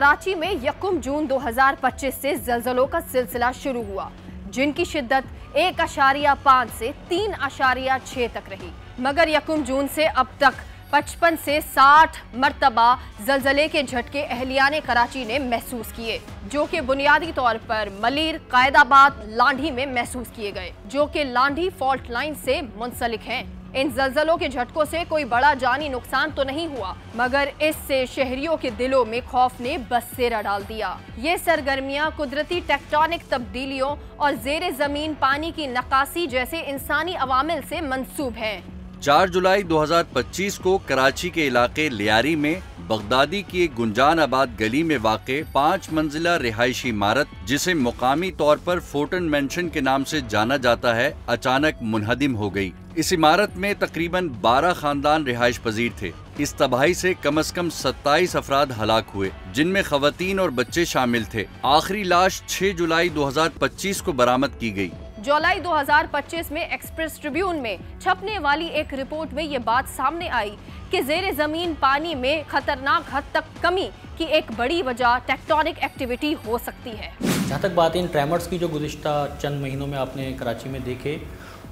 कराची में 1 जून 2025 से ज़लज़लों का सिलसिला शुरू हुआ, जिनकी शिद्दत 1.5 से 3.6 तक रही। मगर 1 जून से अब तक 55 से 60 मरतबा ज़लज़ले के झटके अहलियाने कराची ने महसूस किए, जो कि बुनियादी तौर पर मलीर, कायदाबाद, लांढी में महसूस किए गए, जो कि लांढी फॉल्ट लाइन से मुंसलिक हैं। इन ज़लज़लों के झटकों से कोई बड़ा जानी नुकसान तो नहीं हुआ, मगर इससे शहरियों के दिलों में खौफ ने बसेरा डाल दिया। ये सरगर्मियां कुदरती टेक्टोनिक तब्दीलियों और ज़ेरे ज़मीन पानी की नकासी जैसे इंसानी अवामिल से मंसूब हैं। 4 जुलाई 2025 को कराची के इलाके लियारी में बगदादी की एक गुंजान आबाद गली में वाक़े 5 मंजिला रिहायशी इमारत, जिसे मुकामी तौर पर फोर्टन मेंशन के नाम से जाना जाता है, अचानक मुनहदिम हो गई। इस इमारत में तकरीबन 12 खानदान रिहाइश पजीर थे। इस तबाही से कम से कम 27 अफराद हलाक हुए, जिनमें खवातीन और बच्चे शामिल थे। आखिरी लाश 6 जुलाई 2025 को बरामद की गई। जुलाई 2025 में एक्सप्रेस ट्रिब्यून में छपने वाली एक रिपोर्ट में ये बात सामने आई कि ज़ेरे ज़मीन पानी में खतरनाक हद तक कमी की एक बड़ी वजह टेक्टोनिक एक्टिविटी हो सकती है। जहाँ तक बात इन ट्रेमर्स की जो गुज़िश्ता चंद महीनों में आपने कराची में देखे,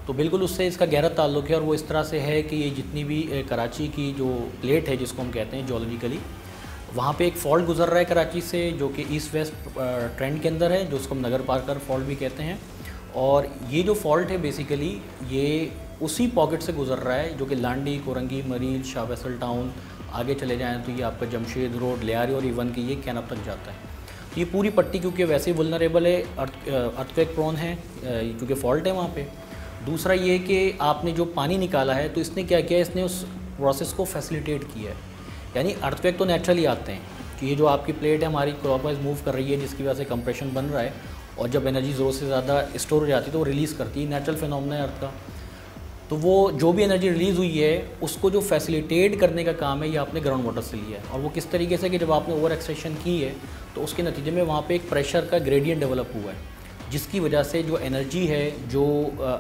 तो बिल्कुल उससे इसका गहरा ताल्लुक़ है। और वो इस तरह से है कि ये जितनी भी कराची की जो प्लेट है, जिसको हम कहते हैं जियोलॉजिकली, वहाँ पे एक फॉल्ट गुजर रहा है कराची से, जो कि ईस्ट वेस्ट ट्रेंड के अंदर है, जो उसको हम नगर पार्कर फॉल्ट भी कहते हैं। और ये जो फॉल्ट है बेसिकली ये उसी पॉकेट से गुजर रहा है, जो कि लांडी, कोरंगी, मरील, शाह फैसल टाउन, आगे चले जाएँ तो ये आपका जमशेद रोड, लियारी और इवन की ये कैनप तक जाता है। तो ये पूरी पट्टी क्योंकि वैसे ही वुलनरेबल है, अर्थक्वेक प्रोन है, क्योंकि फॉल्ट है वहाँ पे। दूसरा ये कि आपने जो पानी निकाला है, तो इसने क्या किया, इसने उस प्रोसेस को फैसिलिटेट किया है। यानी अर्थक्वेक तो नेचुरली आते हैं कि ये जो आपकी प्लेट है हमारी क्लॉकवाइज मूव कर रही है, जिसकी वजह से कंप्रेशन बन रहा है, और जब एनर्जी ज़रूरत से ज़्यादा स्टोर हो जाती है तो वो रिलीज़ करती है, नेचुरल फिनोमेना है अर्थ का। तो वो जो भी एनर्जी रिलीज़ हुई है, उसको जो फैसिलिटेट करने का काम है, ये आपने ग्राउंड वाटर से लिया है। और वो किस तरीके से कि जब आपने ओवर एक्सट्रैक्शन की है, तो उसके नतीजे में वहाँ पे एक प्रेशर का ग्रेडियंट डेवलप हुआ है, जिसकी वजह से जो एनर्जी है जो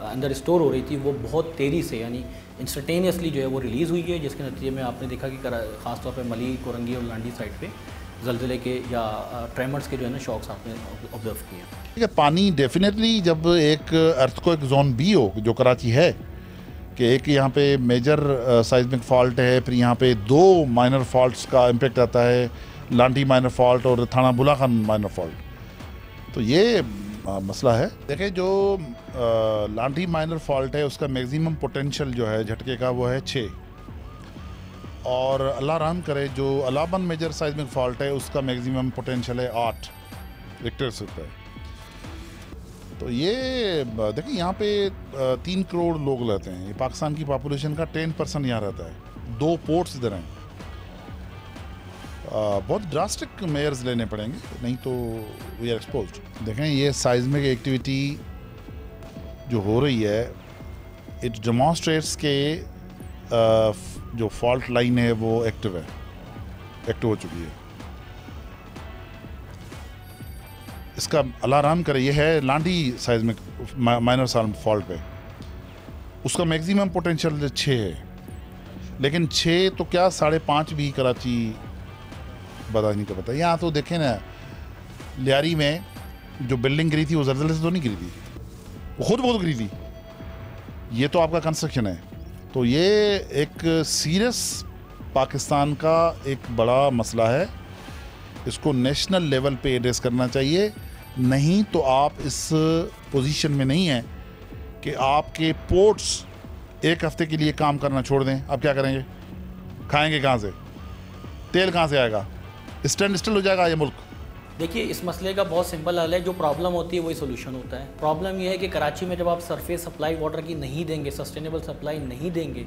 अंदर स्टोर हो रही थी, वो बहुत तेज़ी से यानी इंस्टेंटेनियसली जो है वो रिलीज़ हुई है, जिसके नतीजे में आपने देखा कि ख़ासतौर पर मली, कोरंगी और लांडी साइड पे ज़लज़ले के या ट्रेमर्स के जो है ना शॉक्स आपने ऑब्जर्व किए। ठीक है, पानी डेफिनेटली जब एक अर्थक्वेक जोन भी हो, जो कराची है, कि एक यहाँ पे मेजर साइज़मिक फॉल्ट है, फिर यहाँ पे 2 माइनर फॉल्ट्स का इम्पेक्ट आता है, लांडी माइनर फॉल्ट और थाना बुला खान माइनर फॉल्ट। तो ये मसला है। देखिए, जो लांडी माइनर फॉल्ट है, उसका मैक्सिमम पोटेंशियल जो है झटके का वो है 6, और अल्लाह रहम करे जो अलाबन मेजर साइज़मिक फॉल्ट है, उसका मैक्सिमम पोटेंशियल है 8 रिक्टर से है। तो ये देखिए, यहाँ पे 3 करोड़ लोग रहते हैं। ये पाकिस्तान की पॉपुलेशन का 10% यहाँ रहता है। 2 पोर्ट्स इधर हैं। बहुत ड्रास्टिक मेयर्स लेने पड़ेंगे, नहीं तो वी आर एक्सपोज्ड। देखें, ये साइज़मिक एक्टिविटी जो हो रही है, इट डेमोन्स्ट्रेट्स के जो फॉल्ट लाइन है वो एक्टिव हो चुकी है। इसका अल्लाह रहम करे, ये है लांडी साइज़मिक माइनर फॉल्ट पे, उसका मैक्सिमम पोटेंशियल 6 है, लेकिन 6 तो क्या 5.5 भी कराची बता नहीं कर पता। यहाँ तो देखें ना, लियारी में जो बिल्डिंग गिरी थी वो ज़लज़ले से तो नहीं गिरी थी, वो खुद बहुत गिरी थी। ये तो आपका कंस्ट्रक्शन है। तो ये एक सीरियस पाकिस्तान का एक बड़ा मसला है, इसको नेशनल लेवल पे एड्रेस करना चाहिए। नहीं तो आप इस पोजीशन में नहीं हैं कि आपके पोर्ट्स एक हफ्ते के लिए काम करना छोड़ दें। आप क्या करेंगे? खाएंगे कहाँ से? तेल कहाँ से आएगा? स्टैंड स्टिल हो जाएगा ये मुल्क। देखिए, इस मसले का बहुत सिंपल हल है। जो प्रॉब्लम होती है वही सोल्यूशन होता है। प्रॉब्लम यह है कि कराची में जब आप सरफेस सप्लाई वाटर की नहीं देंगे, सस्टेनेबल सप्लाई नहीं देंगे,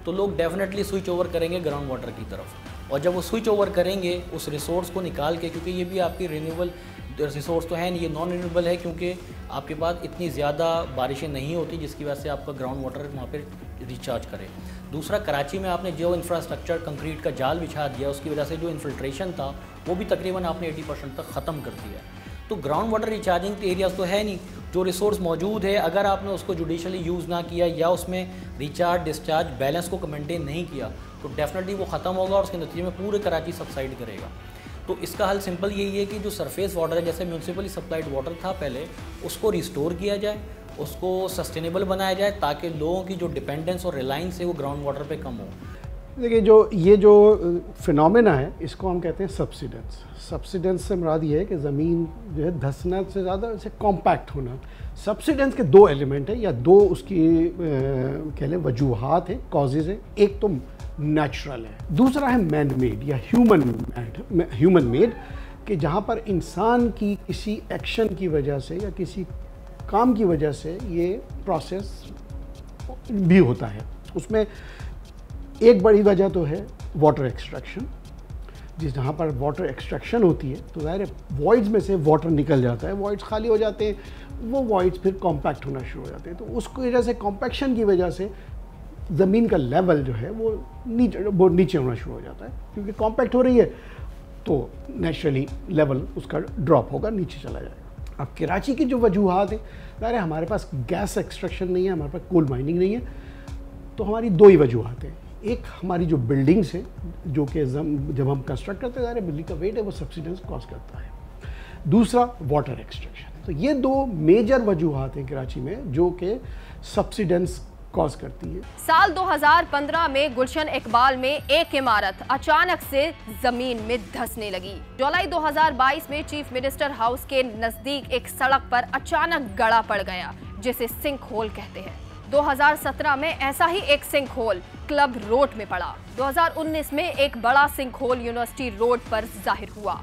तो लोग डेफिनेटली स्विच ओवर करेंगे ग्राउंड वाटर की तरफ। और जब वो स्विच ओवर करेंगे उस रिसोर्स को निकाल के, क्योंकि ये भी आपकी रिन्यूएबल रिसोर्स तो है नहीं, ये नॉन रिन्यूएबल है, क्योंकि आपके पास इतनी ज़्यादा बारिशें नहीं होती जिसकी वजह से आपका ग्राउंड वाटर वहाँ पर रिचार्ज करे। दूसरा, कराची में आपने जो इंफ्रास्ट्रक्चर कंक्रीट का जाल बिछा दिया, उसकी वजह से जो इन्फिल्ट्रेशन था वो भी तकरीबन आपने 80% तक ख़त्म कर दिया है। तो ग्राउंड वाटर रिचार्जिंग एरियाज़ तो है नहीं, जो रिसोर्स मौजूद है अगर आपने उसको जुडिशली यूज़ ना किया या उसमें रिचार्ज डिस्चार्ज बैलेंस को मेंटेन नहीं किया, तो डेफिनेटली वो ख़त्म होगा और उसके नतीजे में पूरे कराची सबसाइड करेगा। तो इसका हल सिंपल यही है कि जो सरफेस वाटर है, जैसे म्यूनसिपली सप्लाइड वाटर था पहले, उसको रिस्टोर किया जाए, उसको सस्टेनेबल बनाया जाए, ताकि लोगों की जो डिपेंडेंस और रिलायंस है वो ग्राउंड वाटर पे कम हो। देखिए ये जो फिनोमेना है इसको हम कहते हैं सब्सिडेंस। सब्सिडेंस से मुराद ये है कि ज़मीन जो है धंसना से ज़्यादा इसे कॉम्पैक्ट होना। सब्सिडेंस के दो एलिमेंट है या दो उसकी कह लें वजूहात हैं, कॉजेज़ हैं। एक तो नेचुरल है, दूसरा है मैन मेड या ह्यूमन मेड, कि जहाँ पर इंसान की किसी एक्शन की वजह से या किसी काम की वजह से ये प्रोसेस भी होता है। उसमें एक बड़ी वजह तो है वाटर एक्सट्रैक्शन, जहाँ पर वाटर एक्सट्रैक्शन होती है तो ज़ाहिर वॉइड्स में से वाटर निकल जाता है, वॉइड्स खाली हो जाते हैं, वो वॉइड्स फिर कॉम्पैक्ट होना शुरू हो जाते हैं। तो उसकी वजह से कॉम्पैक्शन की वजह से ज़मीन का लेवल जो है वो नीचे होना शुरू हो जाता है, क्योंकि कॉम्पैक्ट हो रही है तो नेचुरली लेवल उसका ड्रॉप होगा, नीचे चला जाएगा। अब कराची की जो वजूहात है, ज़ाहिर हमारे पास गैस एक्सट्रैक्शन नहीं है, हमारे पास कोल माइनिंग नहीं है, तो हमारी दो ही वजूहात हैं। एक हमारी जो बिल्डिंग्स है जो कि जब हम कंस्ट्रक्ट करते हैं, ज़ाहिर बिल्डिंग का वेट है वो सब्सिडेंस कॉस्ट करता है। दूसरा वाटर एक्सट्रैक्शन। तो ये दो मेजर वजूहात हैं कराची में जो कि सब्सिडेंस कॉज करती है। साल 2015 में गुलशन इकबाल में एक इमारत अचानक से जमीन में धंसने लगी। जुलाई 2022 में चीफ मिनिस्टर हाउस के नजदीक एक सड़क पर अचानक गड़ा पड़ गया, जिसे सिंक होल कहते हैं। 2017 में ऐसा ही एक सिंक होल क्लब रोड में पड़ा। 2019 में एक बड़ा सिंक होल यूनिवर्सिटी रोड पर जाहिर हुआ।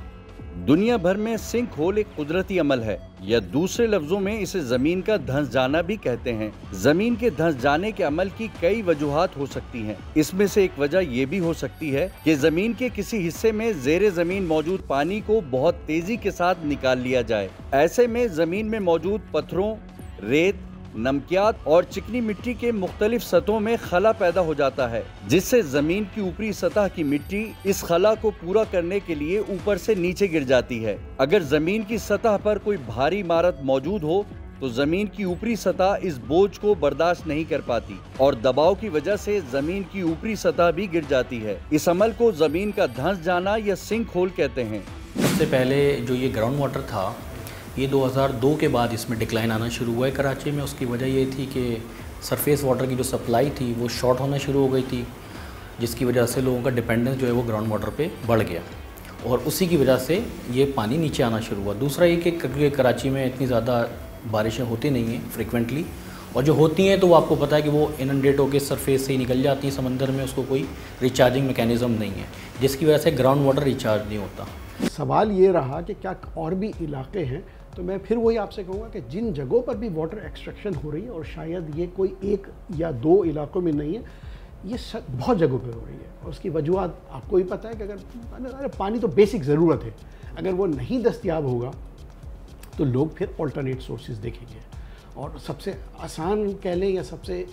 दुनिया भर में सिंक होल एक कुदरती अमल है, या दूसरे लफ्जों में इसे जमीन का धंस जाना भी कहते हैं। जमीन के धंस जाने के अमल की कई वजूहात हो सकती हैं। इसमें से एक वजह ये भी हो सकती है कि जमीन के किसी हिस्से में जेरे जमीन मौजूद पानी को बहुत तेजी के साथ निकाल लिया जाए। ऐसे में जमीन में मौजूद पत्थरों, रेत, नमकियात और चिकनी मिट्टी के मुख्तलिफ सतहों में खला पैदा हो जाता है, जिससे जमीन की ऊपरी सतह की मिट्टी इस खला को पूरा करने के लिए ऊपर से नीचे गिर जाती है। अगर जमीन की सतह पर कोई भारी इमारत मौजूद हो तो जमीन की ऊपरी सतह इस बोझ को बर्दाश्त नहीं कर पाती और दबाव की वजह से जमीन की ऊपरी सतह भी गिर जाती है। इस अमल को जमीन का धंस जाना या सिंक होल कहते हैं। सबसे पहले जो ये ग्राउंड वाटर था, ये 2002 के बाद इसमें डिक्लाइन आना शुरू हुआ है कराची में। उसकी वजह ये थी कि सरफेस वाटर की जो सप्लाई थी वो शॉर्ट होना शुरू हो गई थी, जिसकी वजह से लोगों का डिपेंडेंस जो है वो ग्राउंड वाटर पे बढ़ गया और उसी की वजह से ये पानी नीचे आना शुरू हुआ। दूसरा ये कि कराची में इतनी ज़्यादा बारिशें होती नहीं हैं फ्रिक्वेंटली, और जो होती हैं तो वो आपको पता है कि वो इनंडेट होकर सरफेस से ही निकल जाती हैं समंदर में, उसको कोई रिचार्जिंग मैकेनिज़्म नहीं है, जिसकी वजह से ग्राउंड वाटर रिचार्ज नहीं होता। सवाल ये रहा कि क्या और भी इलाके हैं, तो मैं फिर वही आपसे कहूँगा कि जिन जगहों पर भी वाटर एक्सट्रैक्शन हो रही है, और शायद ये कोई एक या दो इलाकों में नहीं है, ये बहुत जगहों पर हो रही है, और उसकी वजूहत आपको भी पता है कि अगर पानी तो बेसिक ज़रूरत है, अगर वो नहीं दस्तयाब होगा तो लोग फिर ऑल्टरनेट सोर्सेज देखेंगे। और सबसे आसान कह लें या सबसे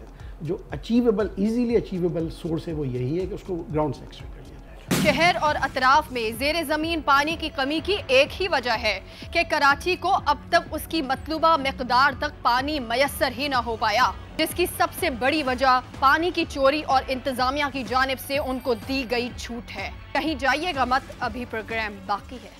जो अचीवेबल, ईजीली अचीवेबल सोर्स है वो यही है कि उसको ग्राउंड से एक्सट्रैक्ट कर लिया जाए। शहर और अतराफ में जेरे जमीन पानी की कमी की एक ही वजह है कि कराची को अब तक उसकी मतलूबा मिकदार तक पानी मयसर ही न हो पाया, जिसकी सबसे बड़ी वजह पानी की चोरी और इंतजामिया की जानिब से उनको दी गई छूट है। कहीं जाइएगा मत, अभी प्रोग्राम बाकी है।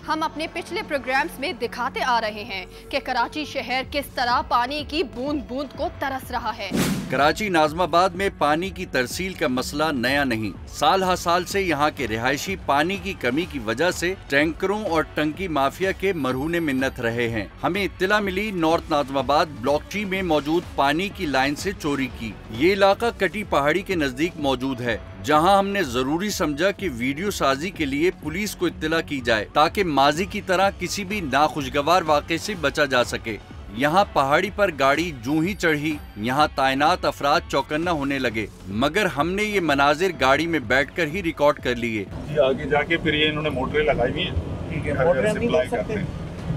हम अपने पिछले प्रोग्राम्स में दिखाते आ रहे हैं कि कराची शहर किस तरह पानी की बूंद बूंद को तरस रहा है। कराची नाज़माबाद में पानी की तरसील का मसला नया नहीं। साल हर साल से यहाँ के रिहायशी पानी की कमी की वजह से टैंकरों और टंकी माफिया के मरहूने मिन्नत रहे हैं। हमें इत्तला मिली नॉर्थ नाज़माबाद ब्लॉक 3 में मौजूद पानी की लाइन से चोरी की। ये इलाका कटी पहाड़ी के नजदीक मौजूद है, जहां हमने जरूरी समझा कि वीडियो साजी के लिए पुलिस को इत्तला की जाए ताकि माजी की तरह किसी भी नाखुशगवार वाक़े से बचा जा सके। यहाँ पहाड़ी पर गाड़ी जूं ही चढ़ी, यहाँ तैनात अफराद चौकन्ना होने लगे, मगर हमने ये मनाजिर गाड़ी में बैठकर ही रिकॉर्ड कर लिए। आगे जाके फिर ये इन्होंने मोटरें लगाई हुई हैं, ठीक है, मोटरें नहीं देख सकते,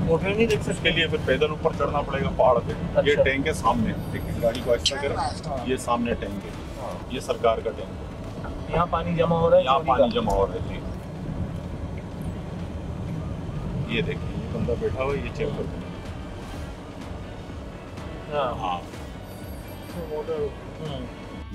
मोटरें नहीं देख सकते, इसके लिए फिर पैदल ऊपर चढ़ना पड़ेगा पहाड़ पे। अच्छा। ये टैंक है सामने, ठीक है, गाड़ी को ऐसा कर, ये सामने टैंक है, ये सरकार का टैंक है, यहाँ पानी जमा हो रहा है, यहाँ पानी जमा हो रहा है। ये देखिए, ये बंदा बैठा हुआ है, ये चेक कर, हाँ,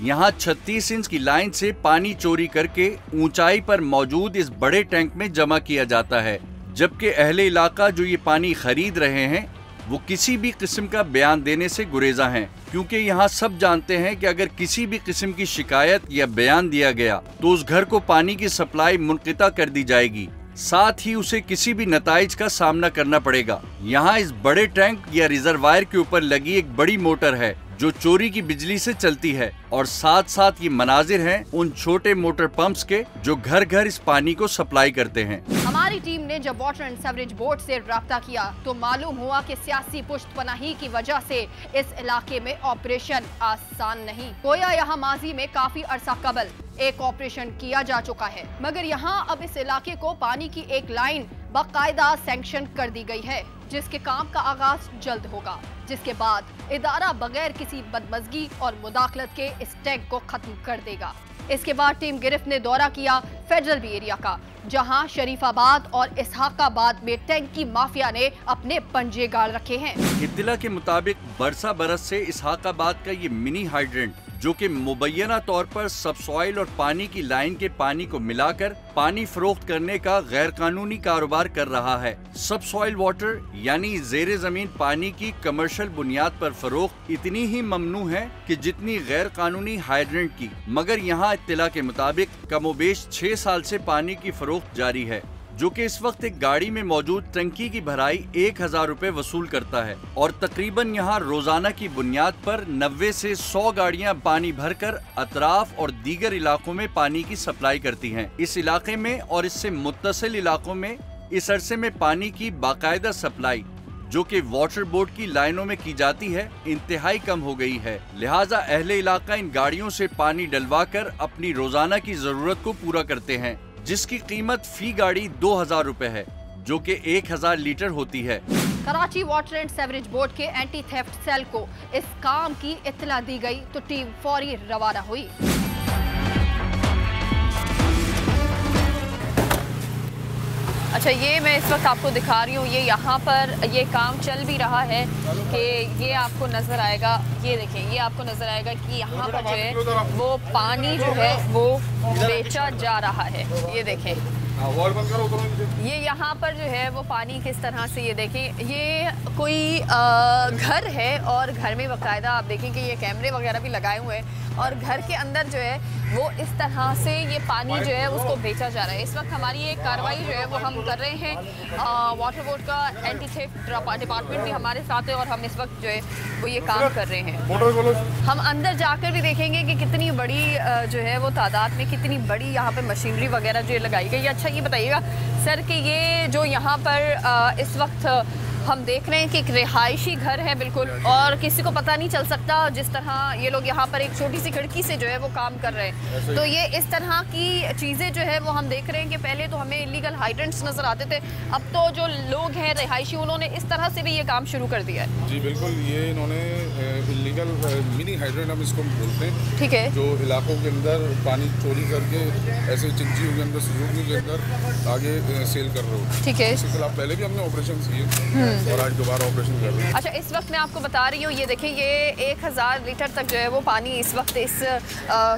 यहाँ 36 इंच की लाइन से पानी चोरी करके ऊंचाई पर मौजूद इस बड़े टैंक में जमा किया जाता है, जबकि अहले इलाका जो ये पानी खरीद रहे हैं वो किसी भी किस्म का बयान देने से गुरेजा हैं, क्योंकि यहाँ सब जानते हैं कि अगर किसी भी किस्म की शिकायत या बयान दिया गया तो उस घर को पानी की सप्लाई मुनक़िता कर दी जाएगी, साथ ही उसे किसी भी नताइज का सामना करना पड़ेगा। यहाँ इस बड़े टैंक या रिजर्वायर के ऊपर लगी एक बड़ी मोटर है जो चोरी की बिजली से चलती है, और साथ साथ ये मनाजिर हैं उन छोटे मोटर पंप्स के जो घर घर इस पानी को सप्लाई करते हैं। हमारी टीम ने जब वाटर एंड सीवरेज बोर्ड से राब्ता किया तो मालूम हुआ कि सियासी पुश्तपनाही की वजह से इस इलाके में ऑपरेशन आसान नहीं। गोया यहाँ माजी में काफी अरसा कबल एक ऑपरेशन किया जा चुका है, मगर यहाँ अब इस इलाके को पानी की एक लाइन बाकायदा सैंक्शन कर दी गई है, जिसके काम का आगाज जल्द होगा, जिसके बाद इदारा बगैर किसी बदमज़गी और मुदाखलत के इस टैंक को खत्म कर देगा। इसके बाद टीम गिरफ्त ने दौरा किया फेडरल बी एरिया का, जहां शरीफाबाद और इसहाकाबाद में टैंक की माफिया ने अपने पंजे गाड़ रखे हैं। इत्तला के मुताबिक बरसा बरस से इसहाकाबाद का ये मिनी हाइड्रेंट, जो कि मुबैना तौर पर सबसॉइल और पानी की लाइन के पानी को मिलाकर पानी फरोख्त करने का गैर कानूनी कारोबार कर रहा है। सबसॉइल वाटर यानी जेर जमीन पानी की कमर्शियल बुनियाद पर फरोख्त इतनी ही ममनू है कि जितनी गैर कानूनी हाइड्रेंट की, मगर यहाँ इत्तला के मुताबिक कमोबेश 6 साल से पानी की फरोख्त जारी है, जो कि इस वक्त एक गाड़ी में मौजूद टंकी की भराई 1000 रुपए वसूल करता है, और तकरीबन यहाँ रोजाना की बुनियाद पर 90 से 100 गाड़ियाँ पानी भरकर अतराफ और दीगर इलाकों में पानी की सप्लाई करती हैं। इस इलाके में और इससे मुत्तसिल इलाकों में इस अरसे में पानी की बाकायदा सप्लाई, जो कि वाटर बोर्ड की लाइनों में की जाती है, इंतहाई कम हो गई है। लिहाजा अहले इलाका इन गाड़ियों से पानी डलवा कर अपनी रोजाना की जरूरत को पूरा करते हैं, जिसकी कीमत फी गाड़ी 2000 रुपए है, जो कि 1000 लीटर होती है। Karachi water and sewerage board के एंटी थेफ्ट सेल को इस काम की इत्तला दी गई तो टीम फौरी रवाना हुई। अच्छा, ये मैं इस वक्त आपको दिखा रही हूँ, ये यहाँ पर ये काम चल भी रहा है कि ये आपको नज़र आएगा, ये देखें, ये आपको नज़र आएगा कि यहाँ पर जो है वो पानी जो है वो बेचा जा रहा है। ये देखें, ये यहाँ पर जो है वो पानी किस तरह से, ये देखें, ये कोई घर है और घर में बाकायदा आप देखें कि ये कैमरे वगैरह भी लगाए हुए हैं, और घर के अंदर जो है वो इस तरह से ये पानी जो है उसको बेचा जा रहा है। इस वक्त हमारी एक कार्रवाई जो है वो हम कर रहे हैं, वाटर बोर्ड का एंटी थेफ्ट डिपार्टमेंट भी हमारे साथ है और हम इस वक्त जो है वो ये काम कर रहे हैं। हम अंदर जाकर भी देखेंगे कि कितनी बड़ी जो है वो तादाद में कितनी बड़ी यहाँ पे मशीनरी वगैरह जो लगाई गई है। अच्छा, ये बताइएगा सर कि ये जो यहाँ पर इस वक्त हम देख रहे हैं कि एक रिहायशी घर है बिल्कुल, और किसी को पता नहीं चल सकता, जिस तरह ये लोग यहाँ पर एक छोटी सी खिड़की से जो है वो काम कर रहे हैं। तो ये इस तरह की चीज़ें जो है वो हम देख रहे हैं कि पहले तो हमें इलीगल हाइड्रेंट्स नज़र आते थे, अब तो जो लोग हैं रिहायशी उन्होंने इस तरह से भी ये काम शुरू कर दिया है। जी बिल्कुल, ये इन्होंने इलीगल मिनी हाइड्रेंट हम इसको बोलते हैं, ठीक है, जो इलाकों के अंदर पानी चोरी करके ऐसे चिंचियों के अंदर, सुजुकी के अंदर आगे सेल कर रहे हो, ठीक है। इसके खिलाफ पहले भी हमने ऑपरेशन किए और आज दोबारा ऑपरेशन कर रहे हैं। अच्छा, इस वक्त मैं आपको बता रही हूँ, ये देखिए, ये 1000 लीटर तक जो है वो पानी इस वक्त इस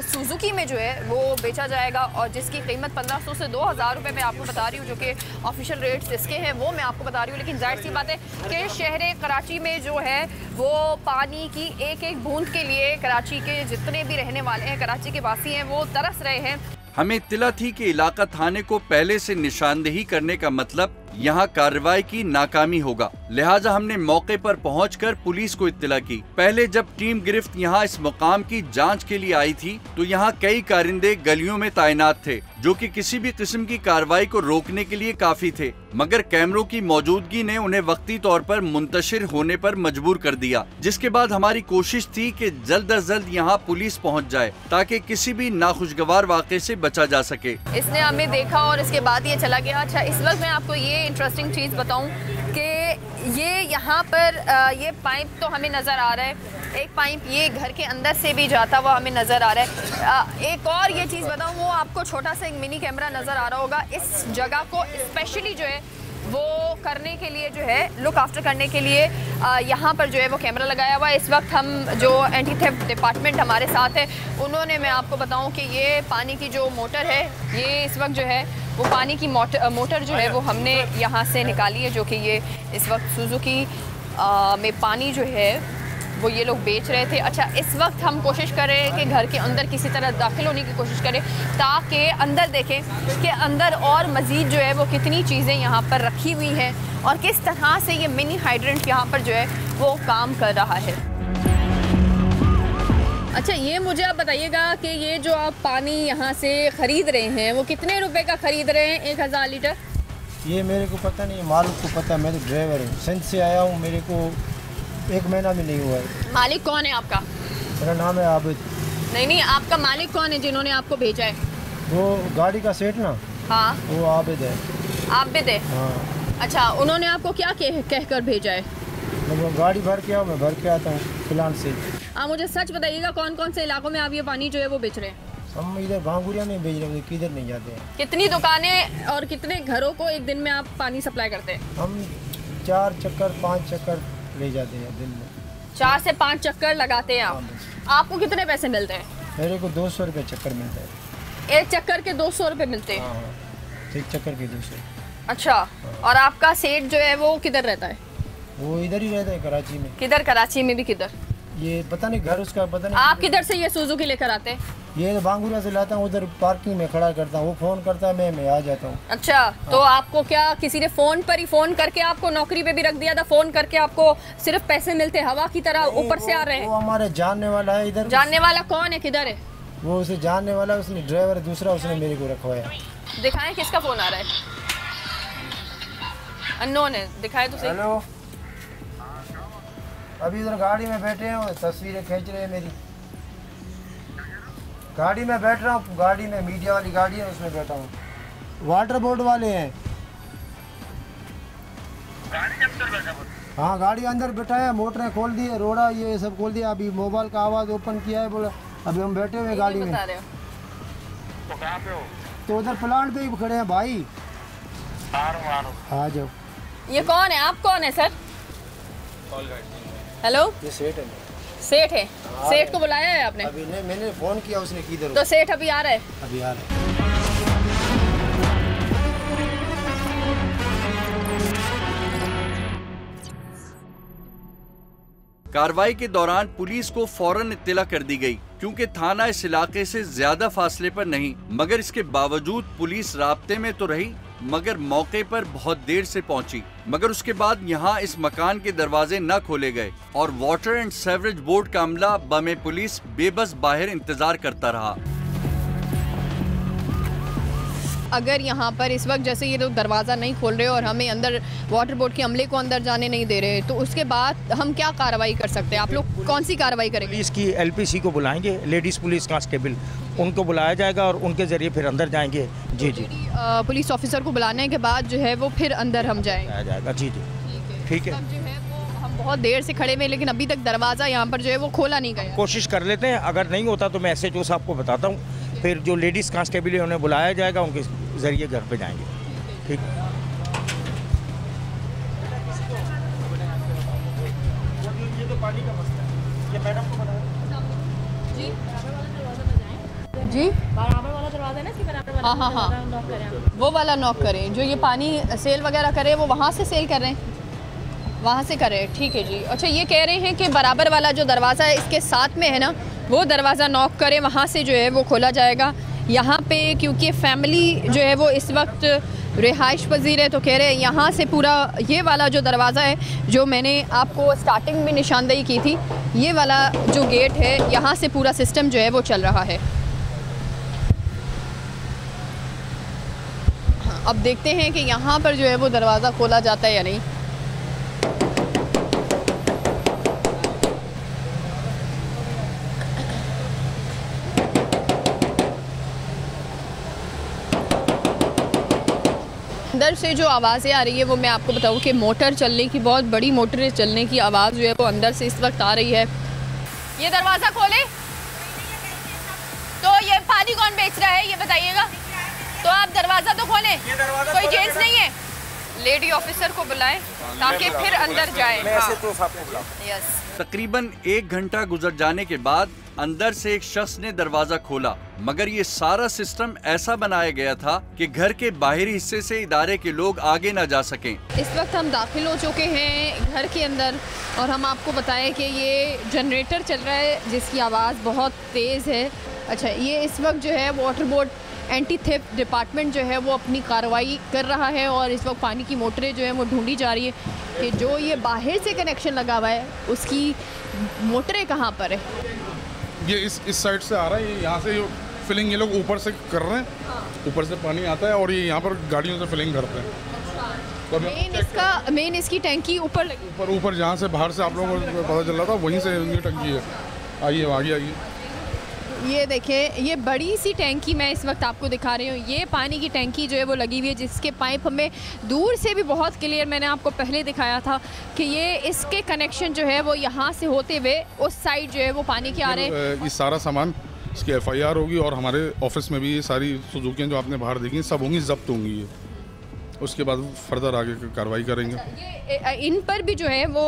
सुजुकी में जो है वो बेचा जाएगा, और जिसकी कीमत 1500 से 2000 रुपये मैं आपको बता रही हूँ, जो कि ऑफिशियल रेट्स इसके हैं वो मैं आपको बता रही हूँ। लेकिन जाहिर सी बात है कि शहर कराची में जो है वो पानी की एक एक बूंद के लिए कराची के जितने भी रहने वाले हैं, कराची के वासी हैं, वो तरस रहे हैं। हमें इत्तला थी कि इलाका थाने को पहले से निशानदेही करने का मतलब यहाँ कार्रवाई की नाकामी होगा, लिहाजा हमने मौके पर पहुंचकर पुलिस को इत्तला की। पहले जब टीम गिरफ्त यहाँ इस मुकाम की जांच के लिए आई थी तो यहाँ कई कारिंदे गलियों में तैनात थे, जो कि किसी भी किस्म की कार्रवाई को रोकने के लिए काफी थे, मगर कैमरों की मौजूदगी ने उन्हें वक्ती तौर पर मुंतशिर होने पर मजबूर कर दिया, जिसके बाद हमारी कोशिश थी कि जल्द अज जल्द यहाँ पुलिस पहुँच जाए ताकि किसी भी नाखुशगवार वाक़े से बचा जा सके। इसने हमें देखा और इसके बाद ये चला गया। अच्छा, इस वक्त मैं आपको ये इंटरेस्टिंग चीज़ बताऊं कि ये यहाँ पर ये पाइप तो हमें नज़र आ रहा है, एक पाइप ये घर के अंदर से भी जाता हुआ हमें नज़र आ रहा है। एक और ये चीज़ बताऊं, वो आपको छोटा सा एक मिनी कैमरा नज़र आ रहा होगा। इस जगह को स्पेशली जो है वो करने के लिए जो है, लुक आफ्टर करने के लिए यहाँ पर जो है वो कैमरा लगाया हुआ है। इस वक्त हम जो एंटी थेफ्ट डिपार्टमेंट हमारे साथ है, उन्होंने, मैं आपको बताऊँ कि ये पानी की जो मोटर है, ये इस वक्त जो है वो पानी की मोटर जो है वो हमने यहाँ से निकाली है, जो कि ये इस वक्त सुजुकी में पानी जो है वो ये लोग बेच रहे थे। अच्छा, इस वक्त हम कोशिश कर रहे हैं कि घर के अंदर किसी तरह दाखिल होने की कोशिश करें ताकि अंदर देखें कि अंदर और मज़ीद जो है वो कितनी चीज़ें यहाँ पर रखी हुई हैं और किस तरह से ये मिनी हाइड्रेंट यहाँ पर जो है वो काम कर रहा है। अच्छा, ये मुझे आप बताइएगा कि ये जो आप पानी यहाँ से ख़रीद रहे हैं वो कितने रुपए का ख़रीद रहे हैं 1000 लीटर? ये मेरे को पता नहीं, मालिक को पता, मैं तो ड्राइवर हूँ, सिंध से आया हूँ, मेरे को 1 महीना भी नहीं हुआ है। मालिक कौन है आपका? मेरा नाम है आबिद। नहीं, आपका मालिक कौन है जिन्होंने आपको भेजा है? वो गाड़ी का सेठ ना? हाँ, वो आबिद है। आबिद है? हाँ। अच्छा, उन्होंने आपको क्या कह कर भेजा है? मैं गाड़ी भर के आओ, मैं भर के आता हूँ प्लांट से। आप मुझे सच बताइएगा, कौन कौन से इलाकों में आप ये पानी जो है वो बेच रहे हैं? हम इधर भांगुरिया में बेच रहे हैं, किधर नहीं जाते हैं। कितनी दुकानें और कितने घरों को एक दिन में आप पानी सप्लाई करते हैं? हम 4 चक्कर 5 चक्कर ले जाते हैं दिन में। 4 से 5 चक्कर लगाते हैं आप? आपको कितने पैसे मिलते हैं? मेरे को 200 रुपये चक्कर मिलता है। 1 चक्कर के 200 रुपये मिलते हैं? हाँ, 1 चक्कर के 200। अच्छा, और आपका सेठ जो है वो किधर रहता है? वो इधर ही रहता है, कराची में। किधर? कराची में भी किधर? ये पता नहीं, घर उसका पता नहीं। आप किधर से ये सुजुकी लेकर आते हैं? ये बांगुरा से लाता हूँ, उधर पार्किंग में खड़ा करता हूँ, वो फ़ोन करता है, मैं आ जाता हूँ। अच्छा, तो आपको क्या किसी ने फ़ोन पर ही फ़ोन करके आपको नौकरी पे भी रख दिया था? फ़ोन करके आपको सिर्फ पैसे मिलते हवा की तरह ऊपर से आ रहे हैं? वो हमारे जानने वाला है इधर। जानने वाला कौन है, किधर है वो? उसे जानने वाला, उसने ड्राइवर दूसरा, उसने मेरे को रखवाया। दिखाएं किसका फ़ोन आ रहा है? अननोन है, दिखाए तो सही। हेलो, अभी इधर गाड़ी में बैठे हैं, तस्वीरें खींच रहे हैं मेरी। गाड़ी में बैठ रहा हूँ, गाड़ी में मीडिया वाली गाड़ी है, उसमें बैठा हूँ। वाटर बोर्ड वाले हैं। हाँ, गाड़ी अंदर बैठा है, मोटरें खोल दी है, रोड़ा ये सब खोल दिया। अभी मोबाइल का आवाज़ ओपन किया है, बोला अभी हम बैठे हुए गाड़ी में। तो कहाँ पे हो? तो उधर प्लांट पे ही खड़े हैं भाई। आ जाओ। ये कौन है? आप कौन है सर? हेलो, ये सेठ है। सेठ है? सेठ को बुलाया है आपने? अभी नहीं, मैंने फोन किया, उसने किधर? तो सेठ अभी आ रहा है? अभी आ रहा है। कार्रवाई के दौरान पुलिस को फौरन इत्तला कर दी गई, क्योंकि थाना इस इलाके से ज्यादा फासले पर नहीं, मगर इसके बावजूद पुलिस राब्ते में तो रही, मगर मौके पर बहुत देर से पहुंची। मगर उसके बाद यहां इस मकान के दरवाजे न खोले गए और वाटर एंड सीवरेज बोर्ड का अमला बमे पुलिस बेबस बाहर इंतजार करता रहा। अगर यहाँ पर इस वक्त जैसे ये लोग दरवाज़ा नहीं खोल रहे और हमें अंदर वाटर बोर्ड के अमले को अंदर जाने नहीं दे रहे, तो उसके बाद हम क्या कार्रवाई कर सकते हैं? आप लोग कौन सी कार्रवाई करेंगे? पुलिस की LPC को बुलाएंगे, लेडीज़ पुलिस कांस्टेबल, उनको बुलाया जाएगा और उनके ज़रिए फिर अंदर जाएंगे। जी जी, पुलिस ऑफिसर को बुलाने के बाद जो है वो फिर अंदर हम जाएंगे। जाएगा। जी जी, ठीक है। जो है वो हम बहुत देर से खड़े हुए, लेकिन अभी तक दरवाज़ा यहाँ पर जो है वो खोला नहीं गया। कोशिश कर लेते हैं, अगर नहीं होता तो मैं SHO साहब को बताता हूँ, फिर जो लेडीज़ कांस्टेबल है उन्हें बुलाया जाएगा, उनके ज़रिए घर पे जाएंगे। ठीक। ये तो पानी का मसला है, ये मैडम को बताया जी। बराबर वाला दरवाजा ना, कि बराबर वाला? हाँ हाँ हाँ, नॉक करें, वो वाला नॉक करें। जो ये पानी सेल वगैरह करे वो वहाँ से सेल कर रहे हैं, वहाँ से कर रहे हैं। ठीक है जी। अच्छा, ये कह रहे हैं कि बराबर वाला जो दरवाज़ा है इसके साथ में है ना, वो दरवाज़ा नॉक करें, वहाँ से जो है वो खोला जाएगा। यहाँ पे क्योंकि फैमिली जो है वो इस वक्त रिहाइश पजीर है, तो कह रहे हैं यहाँ से पूरा ये वाला जो दरवाज़ा है, जो मैंने आपको स्टार्टिंग में निशानदेही की थी, ये वाला जो गेट है, यहाँ से पूरा सिस्टम जो है वो चल रहा है। हाँ, अब देखते हैं कि यहाँ पर जो है वो दरवाज़ा खोला जाता है या नहीं। अंदर से जो आवाज़ें आ रही है वो मैं आपको बताऊं कि मोटर चलने की, बहुत बड़ी मोटर चलने की आवाज़ जो है वो अंदर से इस वक्त आ रही है। ये दरवाज़ा खोले तो ये पानी कौन बेच रहा है ये बताइएगा। तो आप दरवाज़ा तो खोलें, कोई जेंट्स नहीं है, लेडी ऑफिसर को बुलाएं ताकि फिर अंदर जाए। मैं ऐसे तो आपको बुलाऊं। यस। तकरीबन 1 घंटा गुजर जाने के बाद अंदर से एक शख्स ने दरवाजा खोला, मगर ये सारा सिस्टम ऐसा बनाया गया था कि घर के बाहरी हिस्से से इदारे के लोग आगे न जा सकें। इस वक्त हम दाखिल हो चुके हैं घर के अंदर और हम आपको बताएं कि ये जनरेटर चल रहा है जिसकी आवाज़ बहुत तेज़ है। अच्छा, ये इस वक्त जो है water board anti theft department जो है वो अपनी कार्रवाई कर रहा है और इस वक्त पानी की मोटरें जो है वो ढूंढी जा रही है कि जो ये बाहर से कनेक्शन लगा हुआ है उसकी मोटरें कहाँ पर है। ये इस साइड से आ रहा है, यहाँ से फिलिंग ये लोग ऊपर से कर रहे हैं। ऊपर से पानी आता है और ये यहाँ पर गाड़ियों से फिलिंग करते हैं। तो मेन इसकी टैंकी ऊपर लगी, ऊपर जहाँ से बाहर से आप लोगों को पता चल रहा था वहीं से ये टंकी है। आइए आगे आइए। ये देखें, ये बड़ी सी टैंकी मैं इस वक्त आपको दिखा रही हूँ। ये पानी की टैंकी जो है वो लगी हुई है जिसके पाइप हमें दूर से भी बहुत क्लियर, मैंने आपको पहले दिखाया था कि ये इसके कनेक्शन जो है वो यहाँ से होते हुए उस साइड जो है वो पानी के आ रहे हैं। ये सारा सामान इसकी FIR होगी और हमारे ऑफिस में भी ये सारी सुजुकियाँ जो आपने बाहर देखी सब होंगी, जब्त होंगी। ये उसके बाद फर्दर आगे कार्रवाई करेंगे। ये इन पर भी जो है वो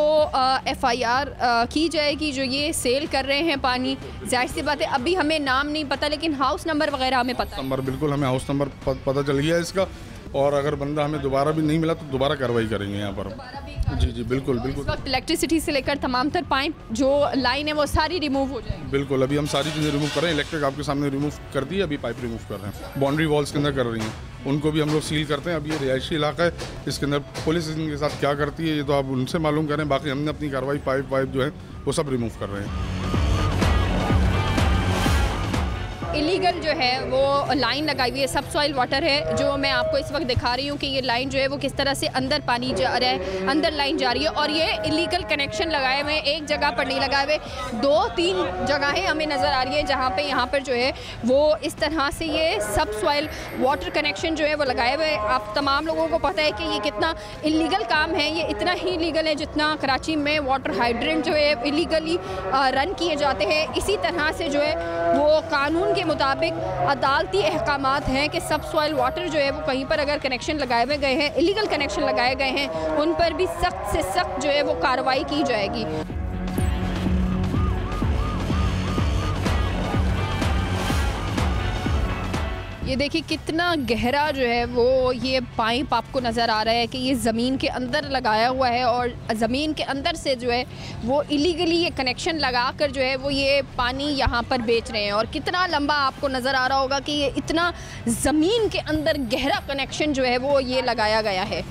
FIR की जाएगी जो ये सेल कर रहे हैं पानी। जाहिर सी बात है अभी हमें नाम नहीं पता लेकिन हाउस नंबर वगैरह हमें पता है। बिल्कुल हमें हाउस नंबर पता चल गया इसका और अगर बंदा हमें दोबारा भी नहीं मिला तो दोबारा कार्रवाई करेंगे यहाँ पर। जी बिल्कुल बिल्कुल। इस वक्त इलेक्ट्रिसिटी से लेकर तमाम तर पाइप जो लाइन है वो सारी रिमूव हो जाएगी। बिल्कुल, अभी हम सारी चीज़ें रिमूव कर रहे हैं। इलेक्ट्रिक आपके सामने रिमूव कर दी है, अभी पाइप रिमूव कर रहे हैं। बाउंड्री वॉल्स के अंदर कर रही हैं, उनको भी हम लोग सील करते हैं। अब ये रिहायशी इलाका है, इसके अंदर पुलिस इनके साथ क्या करती है ये तो आप उनसे मालूम करें। बाकी हमने अपनी कार्रवाई पाइप जो है वो सब रिमूव कर रहे हैं। इलीगल जो है वो लाइन लगाई हुई है, सब सॉइल वाटर है जो मैं आपको इस वक्त दिखा रही हूँ कि ये लाइन जो है वो किस तरह से अंदर पानी जा रहा है, अंदर लाइन जा रही है। और ये इलीगल कनेक्शन लगाए हुए एक जगह पर नहीं लगाए हुए, 2-3 जगहें हमें नज़र आ रही है जहाँ पे यहाँ पर जो है वो इस तरह से ये सब सॉइल वाटर कनेक्शन जो है वो लगाए हुए। आप तमाम लोगों को पता है कि ये कितना इलीगल काम है। ये इतना ही इलीगल है जितना कराची में वाटर हाइड्रेंट जो है इलीगली रन किए जाते हैं। इसी तरह से जो है वो कानून के मुताबिक अदालती अहकामात हैं कि सब सॉइल वाटर जो है वो कहीं पर अगर कनेक्शन लगाए हुए गए हैं, इलीगल कनेक्शन लगाए गए हैं, उन पर भी सख्त से सख्त जो है वो कार्रवाई की जाएगी। ये देखिए कितना गहरा जो है वो ये पाइप आपको नज़र आ रहा है कि ये ज़मीन के अंदर लगाया हुआ है और ज़मीन के अंदर से जो है वो इलीगली ये कनेक्शन लगाकर जो है वो ये पानी यहाँ पर बेच रहे हैं। और कितना लंबा आपको नज़र आ रहा होगा कि ये इतना ज़मीन के अंदर गहरा कनेक्शन जो है वो ये लगाया गया है।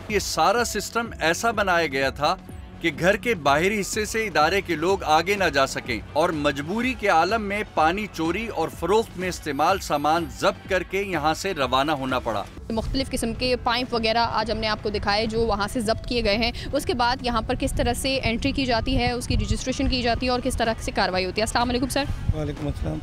ये सारा सिस्टम ऐसा बनाया गया था कि घर के बाहरी हिस्से से इदारे के लोग आगे न जा सकें और मजबूरी के आलम में पानी चोरी और फरोख्त में इस्तेमाल सामान जब्त करके यहाँ से रवाना होना पड़ा। मुख्तलिफ किस्म के पाइप वगैरह आज हमने आपको दिखाए जो वहाँ से जब्त किए गए हैं। उसके बाद यहाँ पर किस तरह से एंट्री की जाती है, उसकी रजिस्ट्रेशन की जाती है और किस तरह से कार्रवाई होती है। अस्सलाम वालेकुम सर। वालेकुम अस्सलाम।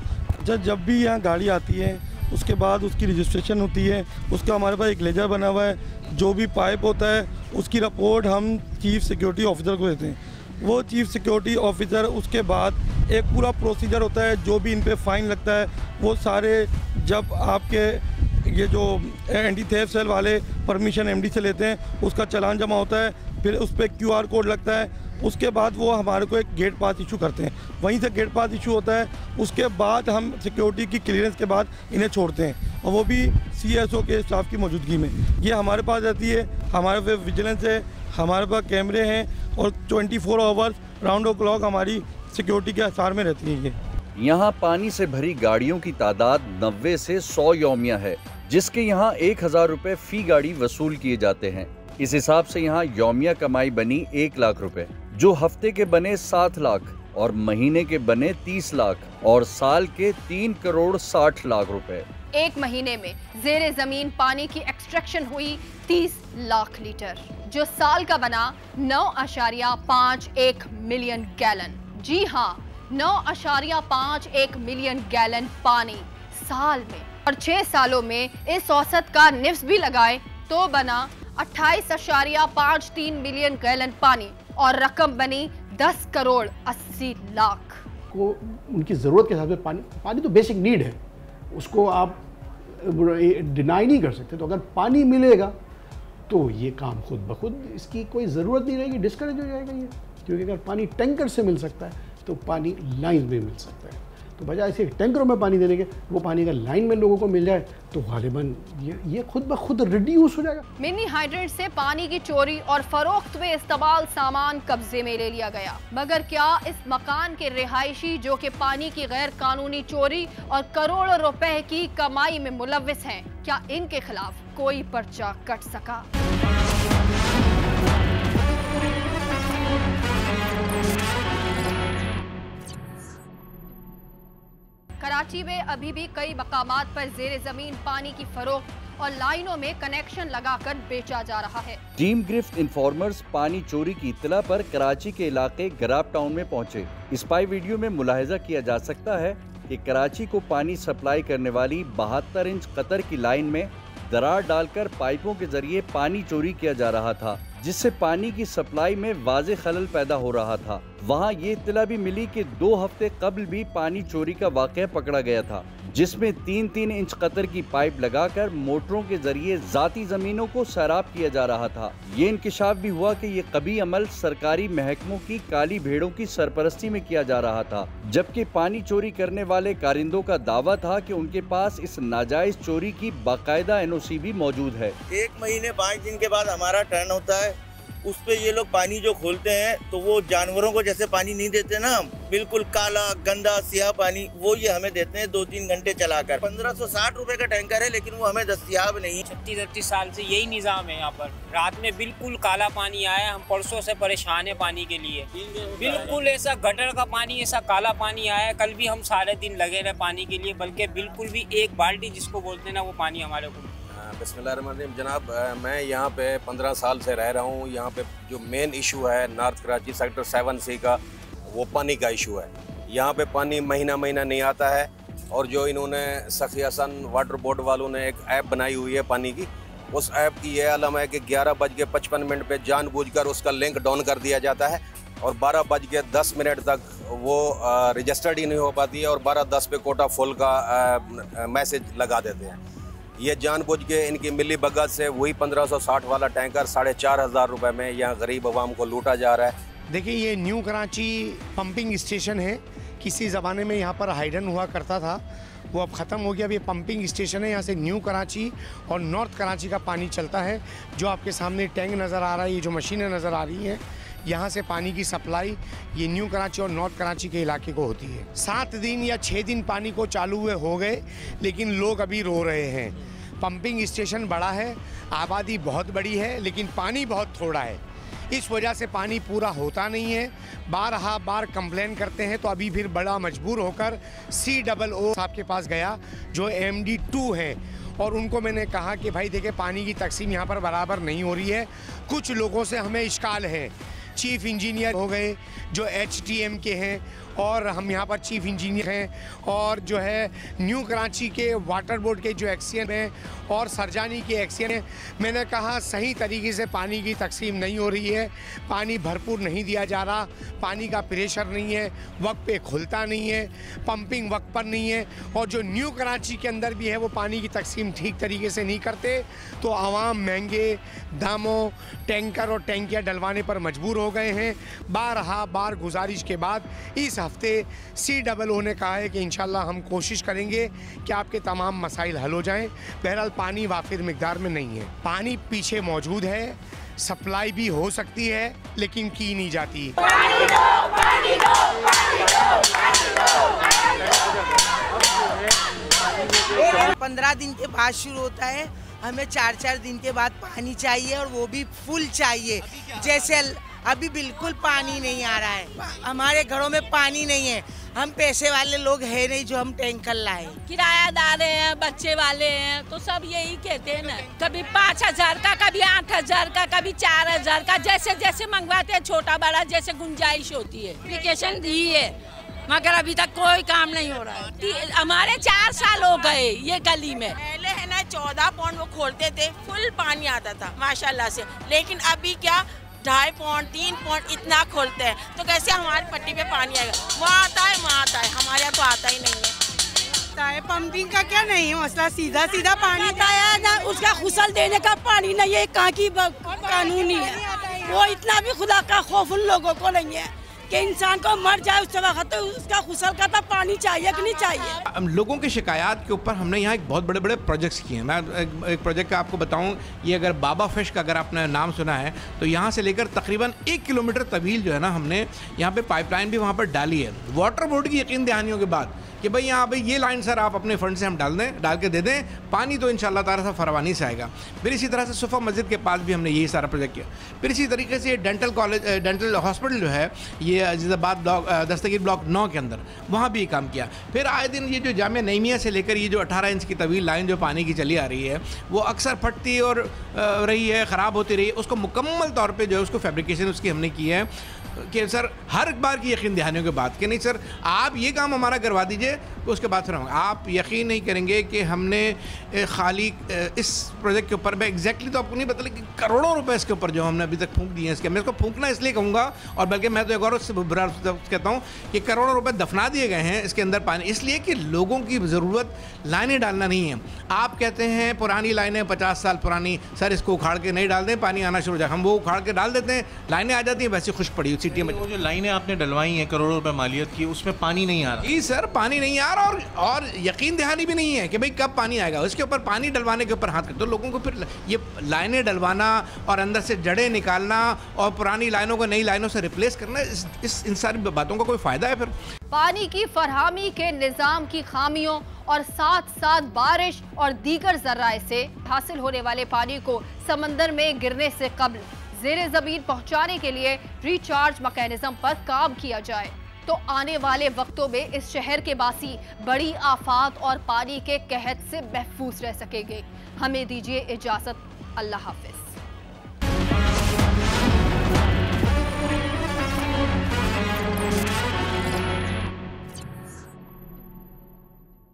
जब भी यहाँ गाड़ी आती है उसके बाद उसकी रजिस्ट्रेशन होती है। उसका हमारे पास एक लेजर बना हुआ है, जो भी पाइप होता है उसकी रिपोर्ट हम चीफ़ सिक्योरिटी ऑफिसर को देते हैं। वो चीफ़ सिक्योरिटी ऑफिसर उसके बाद एक पूरा प्रोसीजर होता है, जो भी इन पे फ़ाइन लगता है वो सारे जब आपके ये जो एंटी थेफ्ट सेल वाले परमिशन MD से लेते हैं उसका चालान जमा होता है, फिर उस पर QR कोड लगता है। उसके बाद वो हमारे को एक गेट पास इशू करते हैं, वहीं से गेट पास इशू होता है। उसके बाद हम सिक्योरिटी की क्लियरेंस के बाद इन्हें छोड़ते हैं और वो भी CSO के स्टाफ की मौजूदगी में। ये हमारे पास रहती है, हमारे पास विजिलेंस है, हमारे पास कैमरे हैं और 24 आवर्स राउंड द क्लॉक हमारी सिक्योरिटी के आसार में रहती है। यहाँ पानी से भरी गाड़ियों की तादाद 90 से 100 यौमिया है, जिसके यहाँ 1000 रुपए फी गाड़ी वसूल किए जाते हैं। इस हिसाब से यहाँ यौमिया कमाई बनी 1 लाख रुपए, जो हफ्ते के बने 7 लाख और महीने के बने 30 लाख और साल के 3 करोड़ 60 लाख रुपए। एक महीने में ज़ेरे ज़मीन पानी की एक्सट्रैक्शन हुई 30 लाख लीटर, जो साल का बना 9.51 मिलियन गैलन। जी हाँ, 9.51 मिलियन गैलन पानी साल में और 6 सालों में इस औसत का निफ्स भी लगाए तो बना 28.53 मिलियन गैलन पानी और रकम बनी 10 करोड़ 80 लाख को उनकी ज़रूरत के हिसाब से पानी तो बेसिक नीड है, उसको आप डिनाई नहीं कर सकते। तो अगर पानी मिलेगा तो ये काम खुद ब खुद इसकी कोई ज़रूरत नहीं रहेगी, डिस्करेज हो जाएगा ये, क्योंकि अगर पानी टैंकर से मिल सकता है तो पानी लाइन में मिल सकता है। तो बजाय ऐसे टैंकरों में पानी देने के वो पानी अगर लाइन में लोगों को मिल जाए तो गालिबन ये खुद ब खुद रिड्यूस हो जाएगा। मिनी हाइड्रेंट से पानी की चोरी और फरोख्त में इस्तेमाल सामान कब्जे में ले लिया गया, मगर क्या इस मकान के रिहायशी जो कि पानी की गैर कानूनी चोरी और करोड़ों रुपए की कमाई में मुलव्विस हैं, क्या इनके खिलाफ कोई पर्चा कट सका? कराची में अभी भी कई मकामात पर जेर जमीन पानी की फरोख्त और लाइनों में कनेक्शन लगाकर बेचा जा रहा है। टीम गिरफ्त इन्फॉर्मर्स पानी चोरी की इत्तला पर कराची के इलाके गराब टाउन में पहुंचे। स्पाई वीडियो में मुलाहिजा किया जा सकता है कि कराची को पानी सप्लाई करने वाली 72 इंच कतर की लाइन में दरार डालकर पाइपों के जरिए पानी चोरी किया जा रहा था, जिससे पानी की सप्लाई में वाज़े खलल पैदा हो रहा था। वहां ये इत्तला भी मिली कि 2 हफ्ते कबल भी पानी चोरी का वाक़या पकड़ा गया था, जिसमें 3-3 इंच कतर की पाइप लगाकर मोटरों के जरिए जाती जमीनों को सैराब किया जा रहा था। ये इंकिशाफ भी हुआ कि ये कभी अमल सरकारी महकमों की काली भेड़ों की सरपरस्ती में किया जा रहा था, जबकि पानी चोरी करने वाले कारिंदों का दावा था कि उनके पास इस नाजायज चोरी की बाकायदा NOC भी मौजूद है। 1 महीने 5 दिन के बाद हमारा टर्न होता है, उस पे ये लोग पानी जो खोलते हैं तो वो जानवरों को जैसे पानी नहीं देते ना, बिल्कुल काला गंदा सियाह पानी, वो ये हमें देते हैं 2-3 घंटे चलाकर। 1560 रुपए का टैंकर है, लेकिन वो हमें दस्तयाब नहीं। 36-38 साल से यही निज़ाम है यहाँ पर। रात में बिल्कुल काला पानी आया, हम परसों से परेशान है पानी के लिए। बिल्कुल ऐसा गटर का पानी, ऐसा काला पानी आया। कल भी हम सारे दिन लगे रहे पानी के लिए, बल्कि बिल्कुल भी एक बाल्टी जिसको बोलते हैं ना, वो पानी हमारे को। बिस्मिल्लाहिर्रहमानिर्रहीम। जनाब, मैं यहाँ पे 15 साल से रह रहा हूँ। यहाँ पे जो मेन इशू है नॉर्थ कराची सेक्टर 7C का, वो पानी का इशू है। यहाँ पे पानी महीना नहीं आता है, और जो इन्होंने सखी हसन वाटर बोर्ड वालों ने एक ऐप बनाई हुई है पानी की, उस ऐप की यह आलम है कि 11:55 पे जानबूझकर उसका लिंक डाउन कर दिया जाता है, और 12:10 तक वो रजिस्टर्ड ही नहीं हो पाती है, और 12:10 पे कोटा फुल का मैसेज लगा देते हैं। ये जानबूझ के इनकी मिली भगत से वही 1560 वाला टैंकर 4500 रुपये में यहाँ गरीब आवाम को लूटा जा रहा है। देखिए, ये न्यू कराची पंपिंग स्टेशन है। किसी ज़माने में यहाँ पर हाइडन हुआ करता था, वो अब ख़त्म हो गया। अब ये पंपिंग स्टेशन है, यहाँ से न्यू कराची और नॉर्थ कराची का पानी चलता है। जो आपके सामने टैंक नज़र आ रहा है, ये जो मशीनें नज़र आ रही हैं, यहाँ से पानी की सप्लाई ये न्यू कराची और नॉर्थ कराची के इलाके को होती है। 7 दिन या 6 दिन पानी को चालू हुए हो गए, लेकिन लोग अभी रो रहे हैं। पंपिंग स्टेशन बड़ा है, आबादी बहुत बड़ी है, लेकिन पानी बहुत थोड़ा है। इस वजह से पानी पूरा होता नहीं है। बार कंप्लेन करते हैं, तो अभी फिर बड़ा मजबूर होकर COO साहब के पास गया, जो MD2 हैं, और उनको मैंने कहा कि भाई देखिए, पानी की तकसीम यहाँ पर बराबर नहीं हो रही है, कुछ लोगों से हमें इश्काल है। चीफ इंजीनियर हो गए जो HTM के हैं, और हम यहाँ पर चीफ इंजीनियर हैं, और जो है न्यू कराची के वाटर बोर्ड के जो एक्सियन हैं, और सरजानी के एक्सियन हैं। मैंने कहा सही तरीके से पानी की तकसीम नहीं हो रही है, पानी भरपूर नहीं दिया जा रहा, पानी का प्रेशर नहीं है, वक्त पे खुलता नहीं है, पंपिंग वक्त पर नहीं है, और जो न्यू कराची के अंदर भी है वो पानी की तकसीम ठीक तरीके से नहीं करते, तो आवाम महंगे दामों टैंकर और टैंकियाँ डलवाने पर मजबूर हो गए हैं। बार गुजारिश के बाद इस हफ्ते COO ने कहा है कि इंशाल्लाह हम कोशिश करेंगे कि आपके तमाम मसाइल हल हो जाएं। बहरहाल पानी वाफिर मिकदार में नहीं है, पानी पीछे मौजूद है, सप्लाई भी हो सकती है, लेकिन की नहीं जाती। 15 दिन के बाद शुरू होता है, हमें 4-4 दिन के बाद पानी चाहिए, और वो भी फुल चाहिए। जैसे अभी बिल्कुल पानी नहीं आ रहा है, हमारे घरों में पानी नहीं है, हम पैसे वाले लोग हैं नहीं जो हम टैंकर लाए। किरायादार हैं, बच्चे वाले हैं, तो सब यही कहते हैं ना, कभी 5000 का, कभी 8000 का, कभी 4000 का, जैसे जैसे मंगवाते हैं, छोटा बड़ा जैसे गुंजाइश होती है। एप्लीकेशन दी है, मगर अभी तक कोई काम नहीं हो रहा है। हमारे 4 साल हो गए ये गली में। पहले है ना 14 पॉइंट वो खोलते थे, फुल पानी आता था माशाल्लाह से, लेकिन अभी क्या 2.5 पॉइंट 3 पॉइंट इतना खोलते हैं, तो कैसे हमारी पट्टी पे पानी आएगा? वहाँ आता है, वहाँ आता है, हमारे यहाँ तो आता ही नहीं है। पंपिंग का क्या नहीं है मसला, सीधा सीधा पानी आया ना, उसका खुसल देने का पानी नहीं है, कहाँ की कानूनी है। वो इतना भी खुदा का खौफ उन लोगों को नहीं है कि इंसान को मर जाए उस वक्त तो उसका खुसल का तो पानी चाहिए कि नहीं चाहिए। लोगों की शिकायत के ऊपर हमने यहाँ एक बहुत बड़े बड़े प्रोजेक्ट्स किए हैं। मैं एक प्रोजेक्ट का आपको बताऊँ, ये अगर बाबा फिश का अगर आपने नाम सुना है तो यहाँ से लेकर तकरीबन 1 किलोमीटर तवील जो है ना, हमने यहाँ पे पाइपलाइन भी वहाँ पर डाली है। वाटर बोर्ड की यकीन दहानियों के बाद कि भाई यहाँ पे ये लाइन सर आप अपने फंड से हम डाल के दे दें, पानी तो इंशाल्लाह ताला सा फरवानी से आएगा। फिर इसी तरह से सुफा मस्जिद के पास भी हमने यही सारा प्रोजेक्ट किया। फिर इसी तरीके से डेंटल हॉस्पिटल जो है ये अजीज़ाबाद ब्लॉक दस्तगीर ब्लॉक 9 के अंदर, वहाँ भी काम किया। फिर आए दिन ये जो जामिया नईमिया से लेकर ये जो 18 इंच की तवील लाइन जो पानी की चली आ रही है, वो अक्सर फटती और रही है, ख़राब होती रही है। उसको मुकम्मल तौर पर जो है उसको फैब्रिकेशन उसकी हमने की है कि सर हर बार की यकीन दहानियों के बाद कि नहीं सर आप ये काम हमारा करवा दीजिए, उसके बाद फिर आप यकीन नहीं करेंगे कि हमने खाली इस प्रोजेक्ट के ऊपर, मैं एग्जैक्टली तो आपको नहीं बता, लेकिन करोड़ों रुपए इसके ऊपर जो हमने अभी तक फूंक दिए हैं इसके। मैं इसको फूंकना इसलिए कहूँगा, और बल्कि मैं तो एक और उससे बुरा कहता हूँ कि करोड़ों रुपए दफना दिए गए हैं इसके अंदर पानी, इसलिए कि लोगों की ज़रूरत लाइनें डालना नहीं है। आप कहते हैं पुरानी लाइनें 50 साल पुरानी, सर इसको उखाड़ के नहीं डाल दें पानी आना शुरू हो जाए, हम वो उखाड़ के डाल देते हैं, लाइनें आ जाती हैं वैसे खुश पड़ी सिटी में। वो जो लाइनें आपने डलवाई हैं करोड़ों रुपए मालियत की, उसमें पानी नहीं आ रहा। जी सर पानी नहीं आ रहा, और यकीन दहानी भी नहीं है कि भाई कब पानी आएगा। उसके ऊपर पानी डलवाने के ऊपर हाथ कर, तो लोगों को फिर ये लाइनें डलवाना और अंदर से जड़ें निकालना और पुरानी लाइनों को नई लाइनों से रिप्लेस करना, इन सारी बातों का कोई फ़ायदा है? फिर पानी की फरहमी के निज़ाम की खामियों और साथ साथ बारिश और दीगर ज़राए से हासिल होने वाले पानी को समंदर में गिरने से कबल ज़ेरे ज़मीन पहुँचाने के लिए रिचार्ज मैकेनिज्म पर काम किया जाए, तो आने वाले वक्तों में इस शहर के बासी बड़ी आफात और पानी के कहत से महफूज रह सकेंगे। हमें दीजिए इजाज़त, अल्लाह हाफ़िज़।